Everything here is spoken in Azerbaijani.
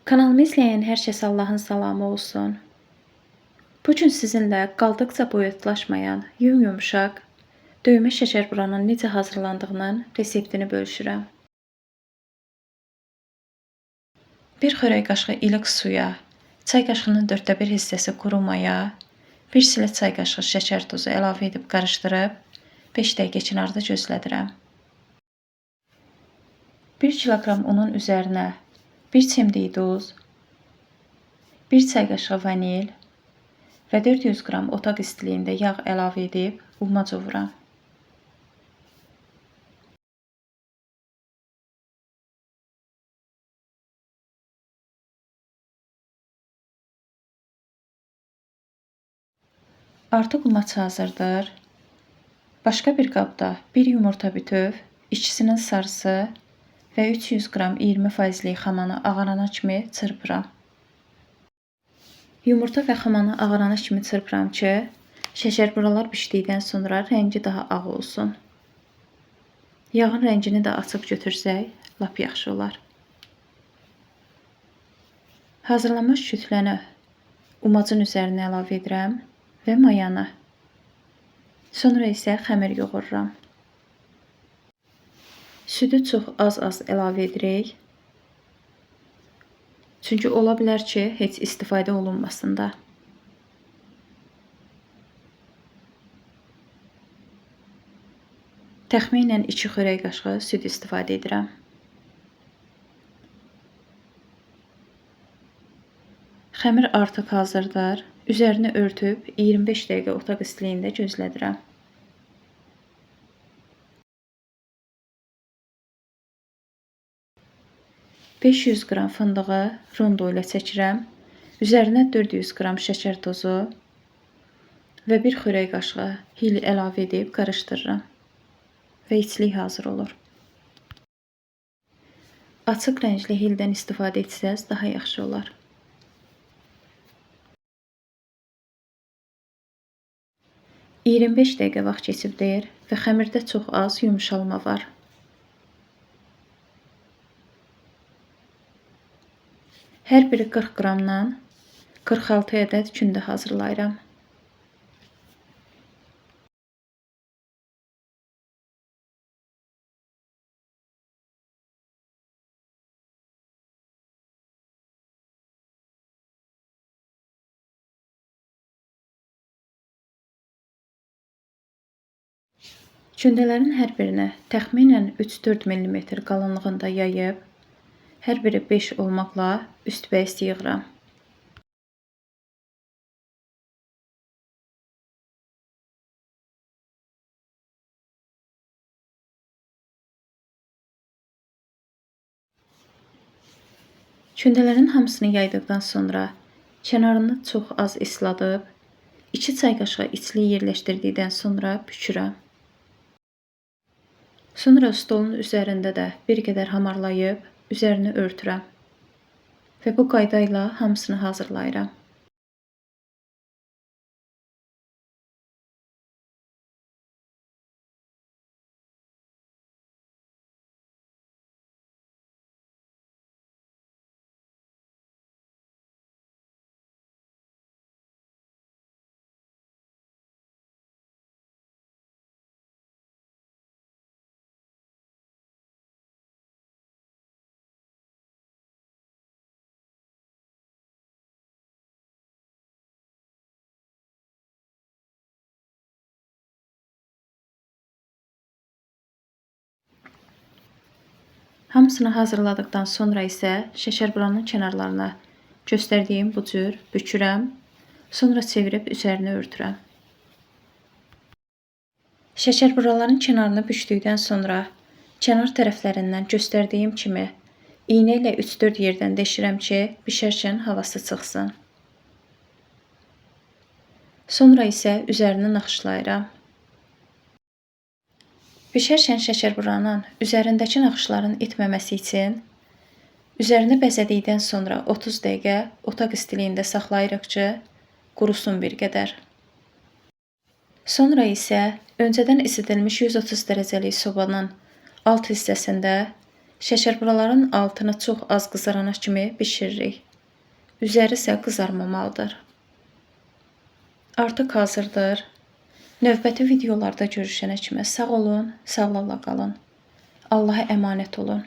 Kanalımı izleyen hər kəsə Allahın salamı olsun. Bu gün sizinlə qaldıqca boyutlaşmayan, yumuşaq, dövmə şəkər buranın necə hazırlandığının reseptini bölüşürəm. Bir xörək qaşığı ilıq suya, çay qaşığının 1/4 hissəsi quru maya, 1 silə çay qaşığı şəkər tozu əlavə edib qarışdırıb 5 dəqiqə kənarda gözlədirəm. 1 kiloqram unun üzərinə 1 çimdik duz, 1 çay qaşığı vanil və 400 qram otaq istiliyində yağ əlavə edib umaca vuram. Artıq umaç hazırdır. Başqa bir qabda 1 yumurta bütöv, ikisinin sarısı və 300 qram 20%lik xamanı ağarana kimi çırpıram. Yumurta və xamanı ağarana kimi çırpıram ki, şəkər buralar bişdikdən sonra rəngi daha ağ olsun. Yağın rəngini də açıb götürsək, lap yaxşı olar. Hazırlanmış kütləni umacın üzərinə əlavə edirəm və mayanı. Sonra isə xəmir yoğururam. Südü çox az əlavə edirik. Çünki ola bilər ki, heç istifadə olunmasın da. Təxminən 2 xörək qaşığı süd istifadə edirəm. Xəmir artıq hazırdır. Üzərini örtüb 25 dəqiqə otaq istiliyində gözlədirəm. $500 qram fındığı rondo ilə çəkirəm. Üzərinə 400 qram şəkər tozu və 1 xörək qaşığı hil əlavə edib qarışdırıram. Və içlik hazır olur. Açıq rəngli hildən istifadə etsəz daha yaxşı olar. $25 dəqiqə vaxt keçibdir və xəmirdə çox az yumuşalma var. Hər biri 40 qramdan 46 ədəd kündə hazırlayıram. Kündələrin hər birinə təxminən 3-4 mm qalınlığında yayıb, hər biri 5 olmaqla üst-bəüst yığıram. Kündələrin hamısını yaydıqdan sonra kənarını çox az isladıb, 2 çay qaşığı içli yerləşdirdikdən sonra bükürəm. Sonra stolun üzərində də bir qədər hamarlayıb, üzərini örtürəm və bu qayda ilə hamısını hazırlayıram. Hamısını hazırladıqdan sonra isə şəkərburanın kənarlarına göstərdiyim bu cür bükürəm, sonra çevirib üzərini örtürəm. Şəkərburaların kənarını bükdükdən sonra kənar tərəflərindən göstərdiyim kimi iynə ilə 3-4 yerdən deşirəm ki, bişərkən havası çıxsın. Sonra isə üzərini naxışlayıram. Bişərkən şəkərburanın üzərindəki naxışların itməməsi üçün üzərini bəzədikdən sonra 30 dəqiqə otaq istiliyində saxlayırıq ki, qurusun bir qədər. Sonra isə öncədən isidilmiş 130 dərəcəlik sobanın alt hissəsində Şəkərburaların altını çox az qızarana kimi bişiririk. Üzəri isə qızarmamalıdır. Artıq hazırdır. Növbəti videolarda görüşənə kimi sağ olun, sağlıqla qalın. Allaha əmanət olun.